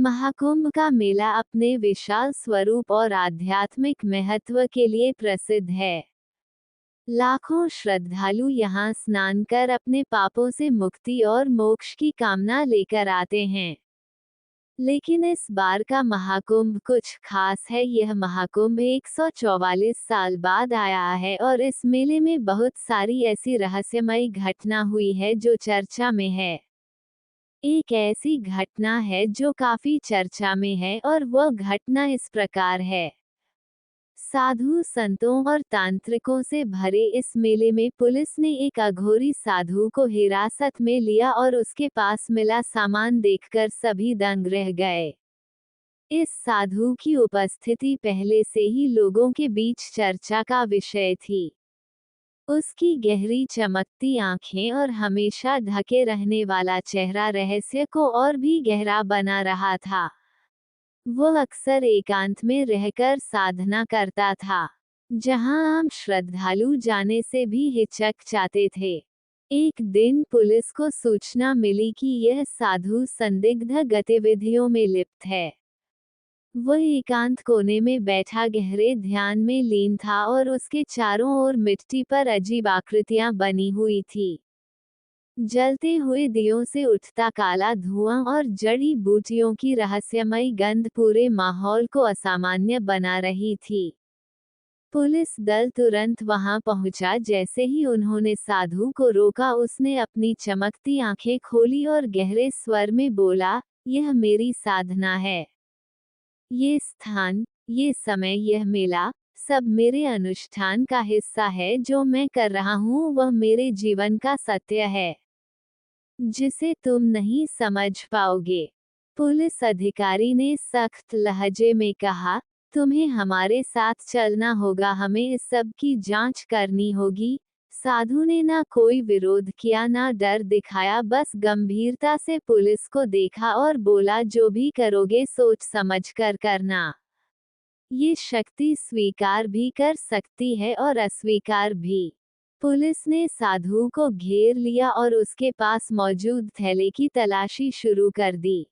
महाकुंभ का मेला अपने विशाल स्वरूप और आध्यात्मिक महत्व के लिए प्रसिद्ध है। लाखों श्रद्धालु यहाँ स्नान कर अपने पापों से मुक्ति और मोक्ष की कामना लेकर आते हैं। लेकिन इस बार का महाकुंभ कुछ खास है। यह महाकुंभ 144 साल बाद आया है और इस मेले में बहुत सारी ऐसी रहस्यमयी घटना हुई है जो चर्चा में है। एक ऐसी घटना है जो काफी चर्चा में है और वह घटना इस प्रकार है। साधु संतों और तांत्रिकों से भरे इस मेले में पुलिस ने एक अघोरी साधु को हिरासत में लिया और उसके पास मिला सामान देखकर सभी दंग रह गए। इस साधु की उपस्थिति पहले से ही लोगों के बीच चर्चा का विषय थी। उसकी गहरी चमकती आंखें और हमेशा ढके रहने वाला चेहरा रहस्य को और भी गहरा बना रहा था। वो अक्सर एकांत में रहकर साधना करता था, जहां आम श्रद्धालु जाने से भी हिचकचाते थे। एक दिन पुलिस को सूचना मिली कि यह साधु संदिग्ध गतिविधियों में लिप्त है। वह एकांत कोने में बैठा गहरे ध्यान में लीन था और उसके चारों ओर मिट्टी पर अजीब आकृतियां बनी हुई थी। जलते हुए दियों से उठता काला धुआं और जड़ी बूटियों की रहस्यमयी गंध पूरे माहौल को असामान्य बना रही थी। पुलिस दल तुरंत वहां पहुंचा। जैसे ही उन्होंने साधु को रोका, उसने अपनी चमकती आंखें खोली और गहरे स्वर में बोला, यह मेरी साधना है। ये स्थान, ये समय, यह मेला, सब मेरे अनुष्ठान का हिस्सा है। जो मैं कर रहा हूँ वह मेरे जीवन का सत्य है, जिसे तुम नहीं समझ पाओगे। पुलिस अधिकारी ने सख्त लहजे में कहा, तुम्हें हमारे साथ चलना होगा, हमें इस सब की जांच करनी होगी। साधु ने ना कोई विरोध किया ना डर दिखाया, बस गंभीरता से पुलिस को देखा और बोला, जो भी करोगे सोच समझकर करना। ये शक्ति स्वीकार भी कर सकती है और अस्वीकार भी। पुलिस ने साधु को घेर लिया और उसके पास मौजूद थैले की तलाशी शुरू कर दी।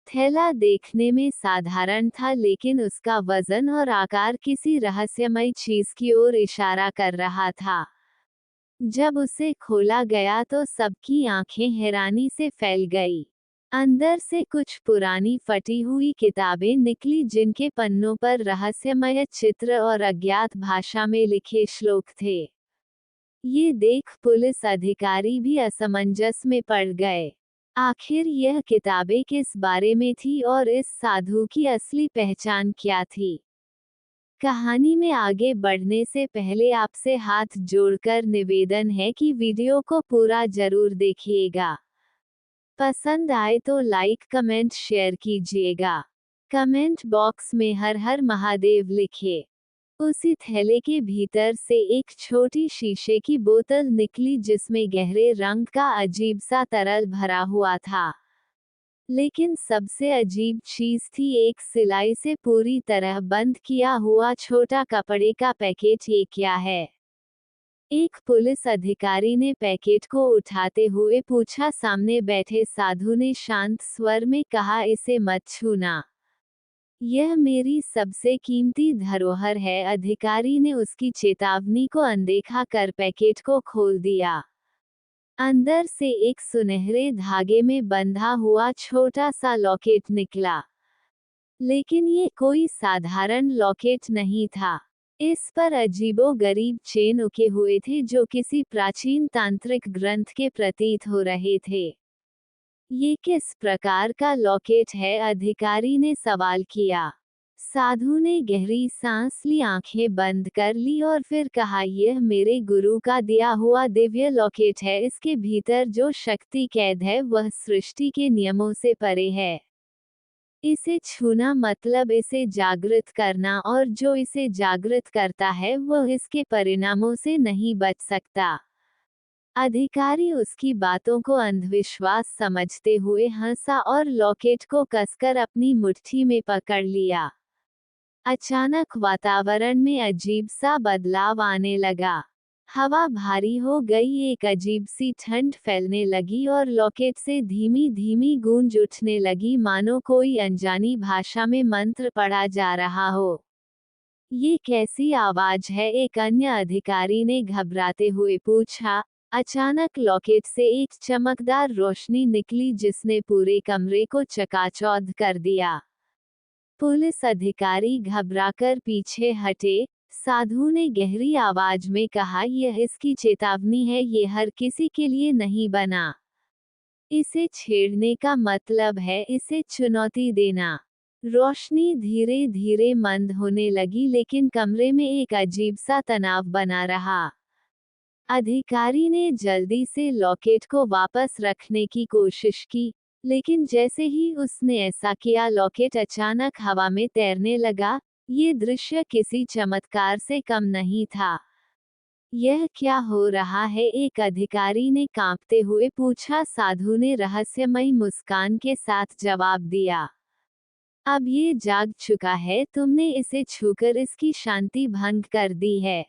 थैला देखने में साधारण था, लेकिन उसका वजन और आकार किसी रहस्यमयी चीज की ओर इशारा कर रहा था। जब उसे खोला गया तो सबकी आंखें हैरानी से फैल गई। अंदर से कुछ पुरानी फटी हुई किताबें निकली, जिनके पन्नों पर रहस्यमय चित्र और अज्ञात भाषा में लिखे श्लोक थे। ये देख पुलिस अधिकारी भी असमंजस में पड़ गए। आखिर यह किताबें किस बारे में थी और इस साधु की असली पहचान क्या थी? कहानी में आगे बढ़ने से पहले आपसे हाथ जोड़कर निवेदन है कि वीडियो को पूरा जरूर देखिएगा। पसंद आए तो लाइक कमेंट शेयर कीजिएगा। कमेंट बॉक्स में हर हर महादेव लिखिए। उसी थैले के भीतर से एक छोटी शीशे की बोतल निकली, जिसमें गहरे रंग का अजीब सा तरल भरा हुआ था। लेकिन सबसे अजीब चीज थी एक सिलाई से पूरी तरह बंद किया हुआ छोटा कपड़े का पैकेट। ये क्या है? एक पुलिस अधिकारी ने पैकेट को उठाते हुए पूछा। सामने बैठे साधु ने शांत स्वर में कहा, इसे मत छूना, यह मेरी सबसे कीमती धरोहर है। अधिकारी ने उसकी चेतावनी को अनदेखा कर पैकेट को खोल दिया। अंदर से एक सुनहरे धागे में बंधा हुआ छोटा सा लॉकेट निकला। लेकिन ये कोई साधारण लॉकेट नहीं था। इस पर अजीबोगरीब चेन उके हुए थे, जो किसी प्राचीन तांत्रिक ग्रंथ के प्रतीत हो रहे थे। ये किस प्रकार का लॉकेट है? अधिकारी ने सवाल किया। साधु ने गहरी सांस ली, आंखें बंद कर ली और फिर कहा, यह मेरे गुरु का दिया हुआ दिव्य लॉकेट है। इसके भीतर जो शक्ति कैद है वह सृष्टि के नियमों से परे है। इसे छूना मतलब इसे जागृत करना, और जो इसे जागृत करता है वह इसके परिणामों से नहीं बच सकता। अधिकारी उसकी बातों को अंधविश्वास समझते हुए हंसा और लॉकेट को कसकर अपनी मुट्ठी में पकड़ लिया। अचानक वातावरण में अजीब सा बदलाव आने लगा। हवा भारी हो गई, एक अजीब सी ठंड फैलने लगी और लॉकेट से धीमी धीमी गूंज उठने लगी, मानो कोई अनजानी भाषा में मंत्र पढ़ा जा रहा हो। ये कैसी आवाज है? एक अन्य अधिकारी ने घबराते हुए पूछा। अचानक लॉकेट से एक चमकदार रोशनी निकली जिसने पूरे कमरे को चकाचौंध कर दिया। पुलिस अधिकारी घबराकर पीछे हटे। साधु ने गहरी आवाज में कहा, यह इसकी चेतावनी है, ये हर किसी के लिए नहीं बना। इसे छेड़ने का मतलब है इसे चुनौती देना। रोशनी धीरे धीरे मंद होने लगी, लेकिन कमरे में एक अजीब सा तनाव बना रहा। अधिकारी ने जल्दी से लॉकेट को वापस रखने की कोशिश की, लेकिन जैसे ही उसने ऐसा किया, लॉकेट अचानक हवा में तैरने लगा। ये दृश्य किसी चमत्कार से कम नहीं था। यह क्या हो रहा है? एक अधिकारी ने कांपते हुए पूछा। साधु ने रहस्यमयी मुस्कान के साथ जवाब दिया, अब ये जाग चुका है, तुमने इसे छूकर इसकी शांति भंग कर दी है।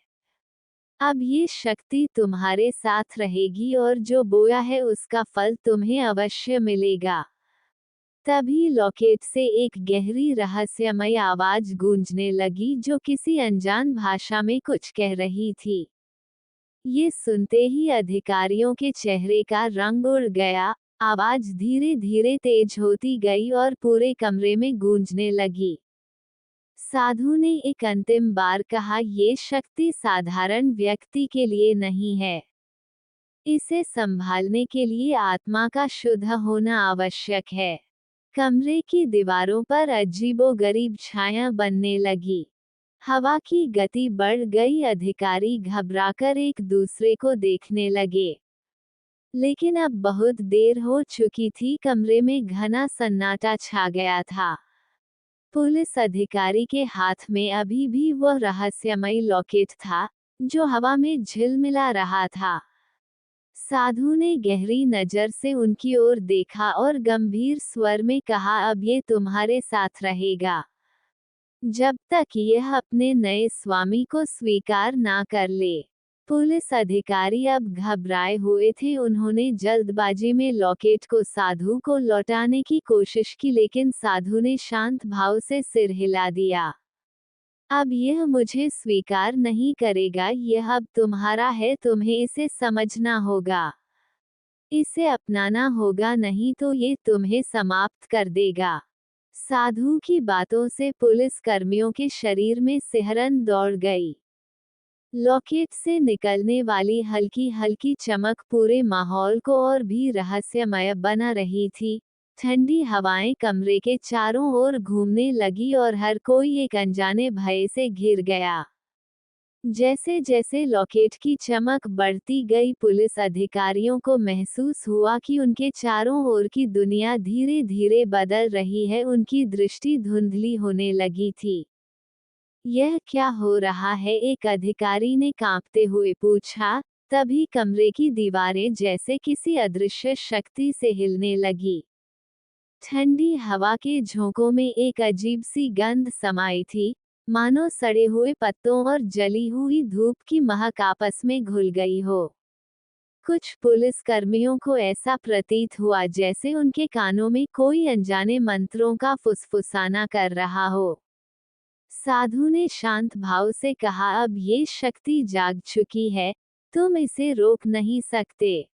अब ये शक्ति तुम्हारे साथ रहेगी और जो बोया है उसका फल तुम्हें अवश्य मिलेगा। तभी लॉकेट से एक गहरी रहस्यमय आवाज गूंजने लगी जो किसी अनजान भाषा में कुछ कह रही थी। ये सुनते ही अधिकारियों के चेहरे का रंग उड़ गया। आवाज धीरे धीरे तेज होती गई और पूरे कमरे में गूंजने लगी। साधु ने एक अंतिम बार कहा, ये शक्ति साधारण व्यक्ति के लिए नहीं है। इसे संभालने के लिए आत्मा का शुद्ध होना आवश्यक है। कमरे की दीवारों पर अजीबोगरीब छाया बनने लगी। हवा की गति बढ़ गई। अधिकारी घबराकर एक दूसरे को देखने लगे। लेकिन अब बहुत देर हो चुकी थी, कमरे में घना सन्नाटा छा गया था। पुलिस अधिकारी के हाथ में अभी भी वह रहस्यमयी लॉकेट था, जो हवा में झिलमिला रहा था। साधु ने गहरी नजर से उनकी ओर देखा और गंभीर स्वर में कहा, अब ये तुम्हारे साथ रहेगा, जब तक यह अपने नए स्वामी को स्वीकार ना कर ले। पुलिस अधिकारी अब घबराए हुए थे। उन्होंने जल्दबाजी में लॉकेट को साधु को लौटाने की कोशिश की, लेकिन साधु ने शांत भाव से सिर हिला दिया। अब यह मुझे स्वीकार नहीं करेगा, यह अब तुम्हारा है, तुम्हें इसे समझना होगा। इसे अपनाना होगा, नहीं तो ये तुम्हें समाप्त कर देगा। साधु की बातों से पुलिस कर्मियों के शरीर में सिहरन दौड़ गई। लॉकेट से निकलने वाली हल्की हल्की चमक पूरे माहौल को और भी रहस्यमय बना रही थी। ठंडी हवाएं कमरे के चारों ओर घूमने लगी और हर कोई एक अनजाने भय से घिर गया। जैसे जैसे लॉकेट की चमक बढ़ती गई, पुलिस अधिकारियों को महसूस हुआ कि उनके चारों ओर की दुनिया धीरे धीरे बदल रही है। उनकी दृष्टि धुंधली होने लगी थी। यह क्या हो रहा है? एक अधिकारी ने कांपते हुए पूछा। तभी कमरे की दीवारें जैसे किसी अदृश्य शक्ति से हिलने लगी। ठंडी हवा के झोंकों में एक अजीब सी गंध समाई थी, मानो सड़े हुए पत्तों और जली हुई धूप की महक आपस में घुल गई हो। कुछ पुलिस कर्मियों को ऐसा प्रतीत हुआ जैसे उनके कानों में कोई अनजाने मंत्रों का फुसफुसाना कर रहा हो। साधु ने शांत भाव से कहा, अब ये शक्ति जाग चुकी है, तुम इसे रोक नहीं सकते।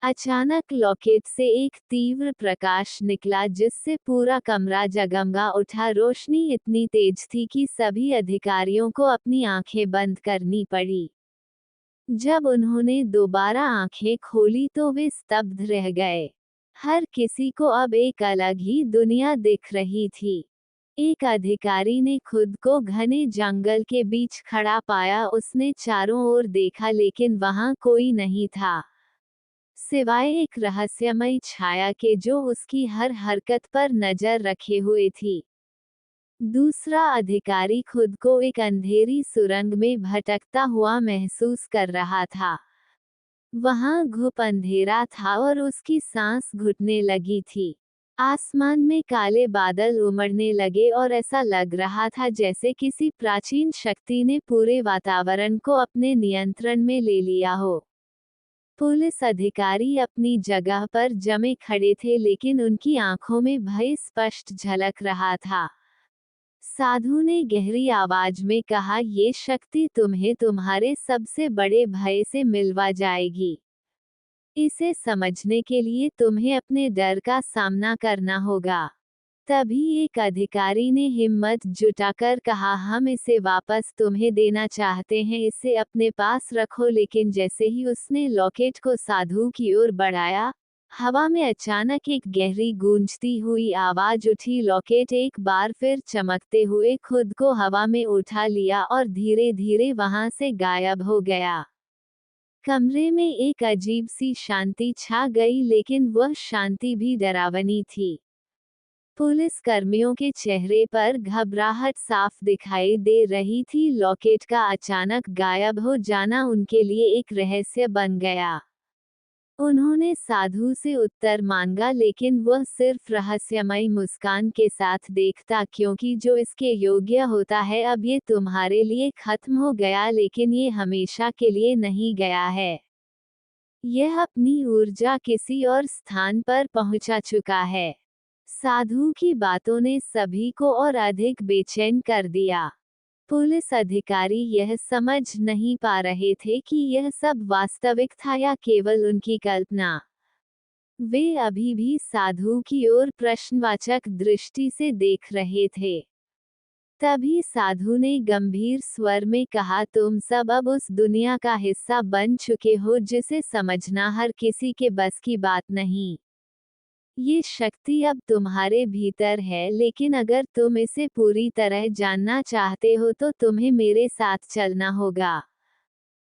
अचानक लॉकेट से एक तीव्र प्रकाश निकला जिससे पूरा कमरा जगमगा उठा। रोशनी इतनी तेज थी कि सभी अधिकारियों को अपनी आंखें बंद करनी पड़ी। जब उन्होंने दोबारा आंखें खोली तो वे स्तब्ध रह गए। हर किसी को अब एक अलग ही दुनिया दिख रही थी। एक अधिकारी ने खुद को घने जंगल के बीच खड़ा पाया। उसने चारों ओर देखा, लेकिन वहां कोई नहीं था, सिवाय एक रहस्यमयी छाया के जो उसकी हर हरकत पर नजर रखे हुए थी। दूसरा अधिकारी खुद को एक अंधेरी सुरंग में भटकता हुआ महसूस कर रहा था। वहां घुप अंधेरा था और उसकी सांस घुटने लगी थी। आसमान में काले बादल उमड़ने लगे और ऐसा लग रहा था जैसे किसी प्राचीन शक्ति ने पूरे वातावरण को अपने नियंत्रण में ले लिया हो। पुलिस अधिकारी अपनी जगह पर जमे खड़े थे, लेकिन उनकी आंखों में भय स्पष्ट झलक रहा था। साधु ने गहरी आवाज में कहा, ये शक्ति तुम्हें तुम्हारे सबसे बड़े भय से मिलवा जाएगी। इसे समझने के लिए तुम्हें अपने डर का सामना करना होगा। तभी एक अधिकारी ने हिम्मत जुटाकर कहा, हम इसे वापस तुम्हें देना चाहते हैं, इसे अपने पास रखो। लेकिन जैसे ही उसने लॉकेट को साधु की ओर बढ़ाया, हवा में अचानक एक गहरी गूंजती हुई आवाज उठी। लॉकेट एक बार फिर चमकते हुए खुद को हवा में उठा लिया और धीरे धीरे वहां से गायब हो गया। कमरे में एक अजीब सी शांति छा गई, लेकिन वह शांति भी डरावनी थी। पुलिस कर्मियों के चेहरे पर घबराहट साफ दिखाई दे रही थी। लॉकेट का अचानक गायब हो जाना उनके लिए एक रहस्य बन गया। उन्होंने साधु से उत्तर मांगा, लेकिन वह सिर्फ रहस्यमयी मुस्कान के साथ देखता, क्योंकि जो इसके योग्य होता है अब ये तुम्हारे लिए खत्म हो गया, लेकिन ये हमेशा के लिए नहीं गया है। यह अपनी ऊर्जा किसी और स्थान पर पहुंचा चुका है। साधु की बातों ने सभी को और अधिक बेचैन कर दिया। पुलिस अधिकारी यह समझ नहीं पा रहे थे कि यह सब वास्तविक था या केवल उनकी कल्पना। वे अभी भी साधु की ओर प्रश्नवाचक दृष्टि से देख रहे थे। तभी साधु ने गंभीर स्वर में कहा, तुम सब अब उस दुनिया का हिस्सा बन चुके हो जिसे समझना हर किसी के बस की बात नहीं। ये शक्ति अब तुम्हारे भीतर है, लेकिन अगर तुम इसे पूरी तरह जानना चाहते हो तो तुम्हें मेरे साथ चलना होगा।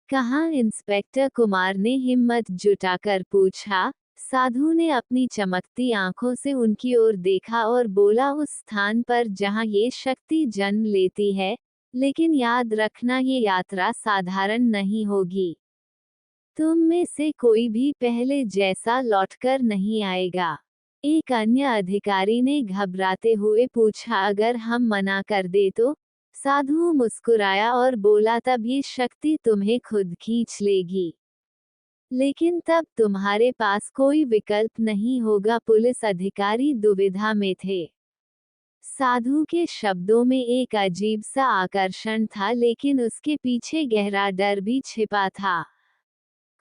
कहाँ? इंस्पेक्टर कुमार ने हिम्मत जुटाकर पूछा। साधु ने अपनी चमकती आंखों से उनकी ओर देखा और बोला, उस स्थान पर जहाँ ये शक्ति जन्म लेती है, लेकिन याद रखना ये यात्रा साधारण नहीं होगी। तुम में से कोई भी पहले जैसा लौटकर नहीं आएगा। एक अन्य अधिकारी ने घबराते हुए पूछा, अगर हम मना कर दे तो? साधु मुस्कुराया और बोला, तब ये शक्ति तुम्हें खुद खींच लेगी। लेकिन तब तुम्हारे पास कोई विकल्प नहीं होगा। पुलिस अधिकारी दुविधा में थे। साधु के शब्दों में एक अजीब सा आकर्षण था, लेकिन उसके पीछे गहरा डर भी छिपा था।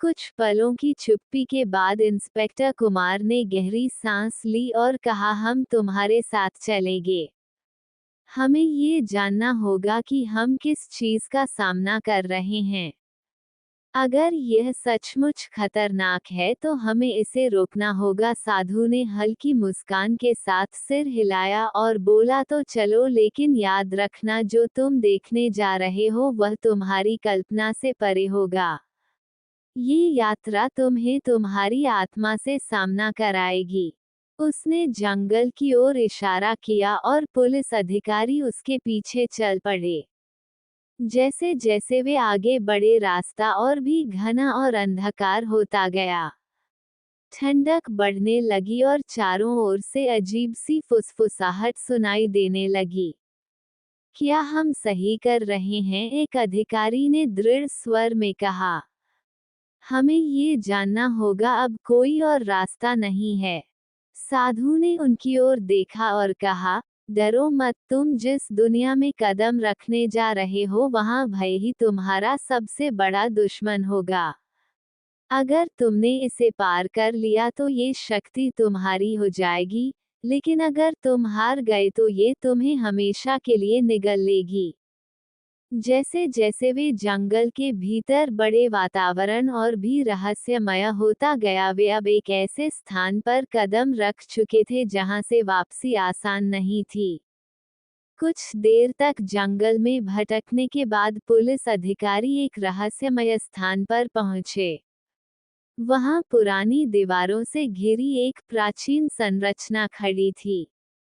कुछ पलों की चुप्पी के बाद इंस्पेक्टर कुमार ने गहरी सांस ली और कहा, हम तुम्हारे साथ चलेंगे। हमें ये जानना होगा कि हम किस चीज का सामना कर रहे हैं। अगर यह सचमुच खतरनाक है तो हमें इसे रोकना होगा। साधु ने हल्की मुस्कान के साथ सिर हिलाया और बोला, तो चलो, लेकिन याद रखना जो तुम देखने जा रहे हो वह तुम्हारी कल्पना से परे होगा। ये यात्रा तुम्हें तुम्हारी आत्मा से सामना कराएगी। उसने जंगल की ओर इशारा किया और पुलिस अधिकारी उसके पीछे चल पड़े। जैसे जैसे वे आगे बढ़े, रास्ता और भी घना और अंधकार होता गया। ठंडक बढ़ने लगी और चारों ओर से अजीब सी फुसफुसाहट सुनाई देने लगी। क्या हम सही कर रहे हैं? एक अधिकारी ने दृढ़ स्वर में कहा। हमें ये जानना होगा, अब कोई और रास्ता नहीं है। साधु ने उनकी ओर देखा और कहा, डरो मत, तुम जिस दुनिया में कदम रखने जा रहे हो वहाँ भय ही तुम्हारा सबसे बड़ा दुश्मन होगा। अगर तुमने इसे पार कर लिया तो ये शक्ति तुम्हारी हो जाएगी, लेकिन अगर तुम हार गए तो ये तुम्हें हमेशा के लिए निगल लेगी। जैसे जैसे वे जंगल के भीतर बड़े, वातावरण और भी रहस्यमय होता गया। वे अब एक ऐसे स्थान पर कदम रख चुके थे जहां से वापसी आसान नहीं थी। कुछ देर तक जंगल में भटकने के बाद पुलिस अधिकारी एक रहस्यमय स्थान पर पहुंचे। वहां पुरानी दीवारों से घिरी एक प्राचीन संरचना खड़ी थी।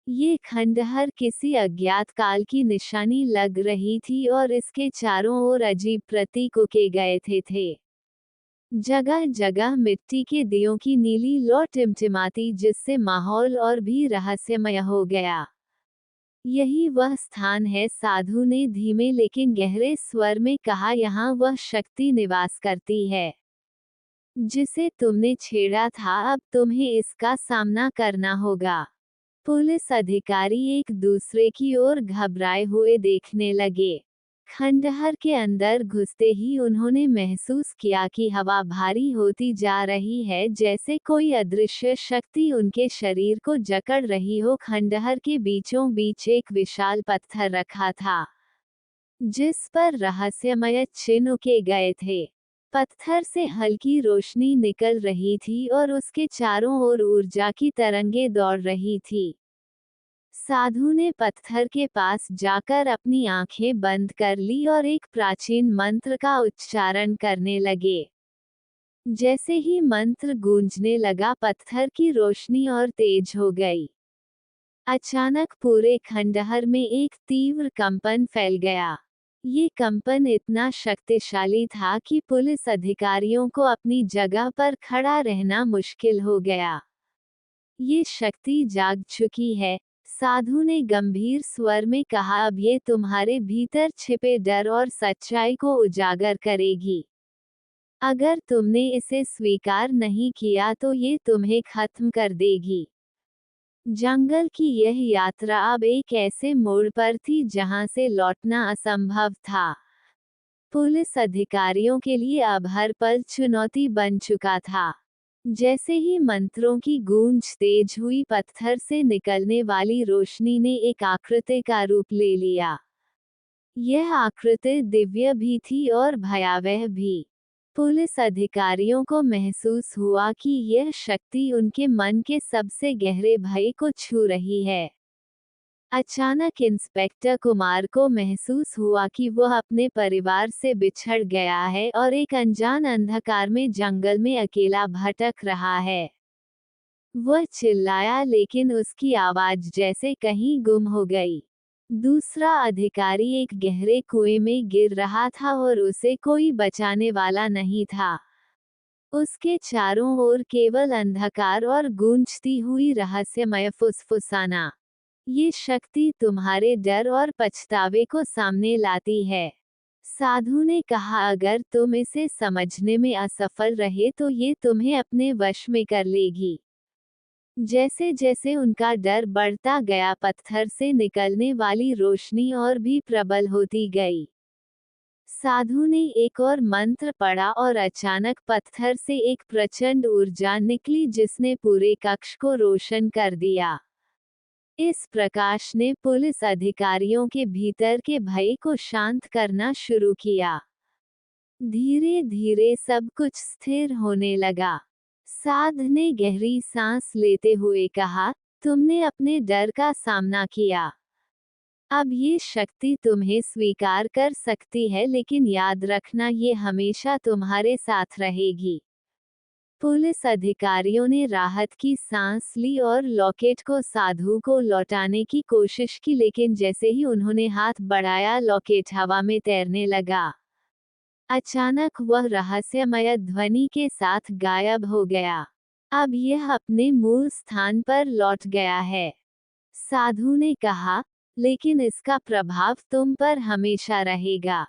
ये खंडहर किसी अज्ञात काल की निशानी लग रही थी और इसके चारों ओर अजीब प्रतीक उके गए थे। जगह जगह मिट्टी के दियों की नीली लौ टिमटिमाती, जिससे माहौल और भी रहस्यमय हो गया। यही वह स्थान है, साधु ने धीमे लेकिन गहरे स्वर में कहा, यहाँ वह शक्ति निवास करती है जिसे तुमने छेड़ा था। अब तुम्हें इसका सामना करना होगा। पुलिस अधिकारी एक दूसरे की ओर घबराए हुए देखने लगे। खंडहर के अंदर घुसते ही उन्होंने महसूस किया कि हवा भारी होती जा रही है, जैसे कोई अदृश्य शक्ति उनके शरीर को जकड़ रही हो। खंडहर के बीचों बीच एक विशाल पत्थर रखा था, जिस पर रहस्यमय चिन्ह उके गए थे। पत्थर से हल्की रोशनी निकल रही थी और उसके चारों ओर ऊर्जा की तरंगें दौड़ रही थी। साधु ने पत्थर के पास जाकर अपनी आंखें बंद कर ली और एक प्राचीन मंत्र का उच्चारण करने लगे। जैसे ही मंत्र गूंजने लगा, पत्थर की रोशनी और तेज हो गई। अचानक पूरे खंडहर में एक तीव्र कंपन फैल गया। ये कंपन इतना शक्तिशाली था कि पुलिस अधिकारियों को अपनी जगह पर खड़ा रहना मुश्किल हो गया। ये शक्ति जाग चुकी है, साधु ने गंभीर स्वर में कहा। अब ये तुम्हारे भीतर छिपे डर और सच्चाई को उजागर करेगी। अगर तुमने इसे स्वीकार नहीं किया तो ये तुम्हें खत्म कर देगी। जंगल की यह यात्रा अब एक ऐसे मोड़ पर थी जहां से लौटना असंभव था। पुलिस अधिकारियों के लिए अब हर पल चुनौती बन चुका था। जैसे ही मंत्रों की गूंज तेज हुई, पत्थर से निकलने वाली रोशनी ने एक आकृति का रूप ले लिया। यह आकृति दिव्य भी थी और भयावह भी। पुलिस अधिकारियों को महसूस हुआ कि यह शक्ति उनके मन के सबसे गहरे भय को छू रही है। अचानक इंस्पेक्टर कुमार को महसूस हुआ कि वह अपने परिवार से बिछड़ गया है और एक अनजान अंधकार में जंगल में अकेला भटक रहा है। वह चिल्लाया, लेकिन उसकी आवाज जैसे कहीं गुम हो गई। दूसरा अधिकारी एक गहरे कुएं में गिर रहा था और उसे कोई बचाने वाला नहीं था। उसके चारों ओर केवल अंधकार और गूंजती हुई रहस्यमय फुसफुसाना। ये शक्ति तुम्हारे डर और पछतावे को सामने लाती है। साधु ने कहा, अगर तुम इसे समझने में असफल रहे तो ये तुम्हें अपने वश में कर लेगी। जैसे जैसे उनका डर बढ़ता गया, पत्थर से निकलने वाली रोशनी और भी प्रबल होती गई। साधु ने एक और मंत्र पढ़ा और अचानक पत्थर से एक प्रचंड ऊर्जा निकली जिसने पूरे कक्ष को रोशन कर दिया। इस प्रकाश ने पुलिस अधिकारियों के भीतर के भय को शांत करना शुरू किया। धीरे धीरे सब कुछ स्थिर होने लगा। साध ने गहरी सांस लेते हुए कहा, तुमने अपने डर का सामना किया। अब ये शक्ति तुम्हें स्वीकार कर सकती है, लेकिन याद रखना, ये हमेशा तुम्हारे साथ रहेगी। पुलिस अधिकारियों ने राहत की सांस ली और लॉकेट को साधु को लौटाने की कोशिश की, लेकिन जैसे ही उन्होंने हाथ बढ़ाया, लॉकेट हवा में तैरने लगा। अचानक वह रहस्यमय ध्वनि के साथ गायब हो गया। अब यह अपने मूल स्थान पर लौट गया है। साधु ने कहा, लेकिन इसका प्रभाव तुम पर हमेशा रहेगा।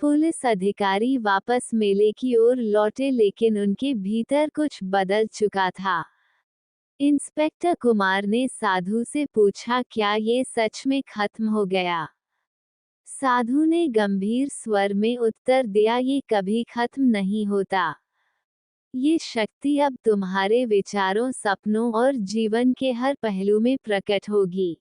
पुलिस अधिकारी वापस मेले की ओर लौटे, लेकिन उनके भीतर कुछ बदल चुका था। इंस्पेक्टर कुमार ने साधु से पूछा, क्या ये सच में खत्म हो गया? साधु ने गंभीर स्वर में उत्तर दिया, ये कभी खत्म नहीं होता। ये शक्ति अब तुम्हारे विचारों, सपनों और जीवन के हर पहलू में प्रकट होगी।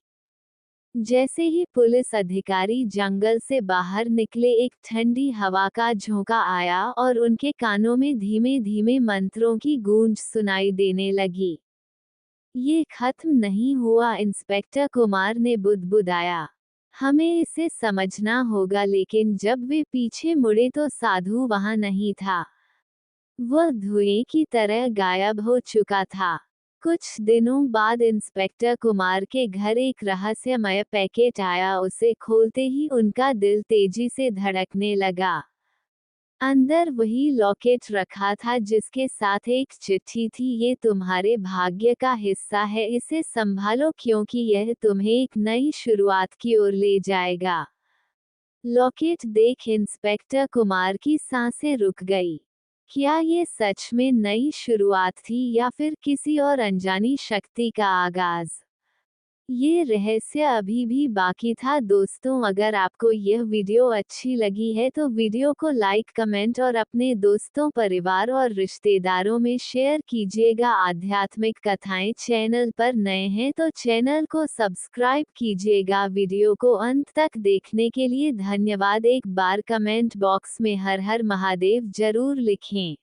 जैसे ही पुलिस अधिकारी जंगल से बाहर निकले, एक ठंडी हवा का झोंका आया और उनके कानों में धीमे धीमे मंत्रों की गूंज सुनाई देने लगी। ये खत्म नहीं हुआ, इंस्पेक्टर कुमार ने बुदबुदाया। हमें इसे समझना होगा। लेकिन जब वे पीछे मुड़े तो साधु वहां नहीं था। वह धुएं की तरह गायब हो चुका था। कुछ दिनों बाद इंस्पेक्टर कुमार के घर एक रहस्यमय पैकेट आया। उसे खोलते ही उनका दिल तेजी से धड़कने लगा। अंदर वही लॉकेट रखा था जिसके साथ एक चिट्ठी थी। ये तुम्हारे भाग्य का हिस्सा है, इसे संभालो क्योंकि यह तुम्हें एक नई शुरुआत की ओर ले जाएगा। लॉकेट देख इंस्पेक्टर कुमार की सांसें रुक गई। क्या ये सच में नई शुरुआत थी या फिर किसी और अनजानी शक्ति का आगाज? ये रहस्य अभी भी बाकी था। दोस्तों, अगर आपको यह वीडियो अच्छी लगी है तो वीडियो को लाइक, कमेंट और अपने दोस्तों, परिवार और रिश्तेदारों में शेयर कीजिएगा। आध्यात्मिक कथाएं चैनल पर नए हैं तो चैनल को सब्सक्राइब कीजिएगा। वीडियो को अंत तक देखने के लिए धन्यवाद। एक बार कमेंट बॉक्स में हर हर महादेव जरूर लिखें।